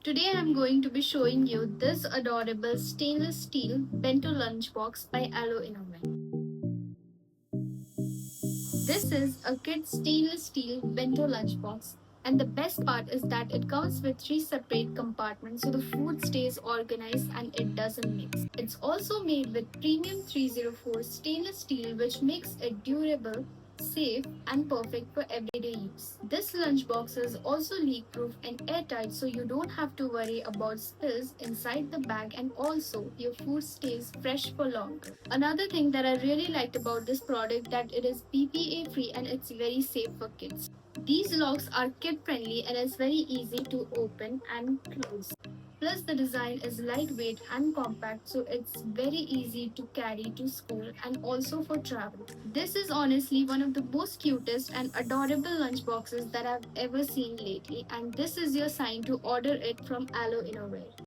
Today I am going to be showing you this adorable stainless steel Bento lunchbox by Allo Innovate. This is a kid's stainless steel Bento lunchbox, and the best part is that it comes with 3 separate compartments so the food stays organized and it doesn't mix. It's also made with premium 304 stainless steel, which makes it durable, safe, and perfect for everyday use. This lunchbox is also leak proof and airtight, so you don't have to worry about spills inside the bag, and also your food stays fresh for longer. Another thing that I really liked about this product that it is BPA free and it's very safe for kids. These locks are kid friendly and it's very easy to open and close. Plus, the design is lightweight and compact, so it's very easy to carry to school and also for travel. This is honestly one of the most cutest and adorable lunchboxes that I've ever seen lately, and this is your sign to order it from Allo Innovate.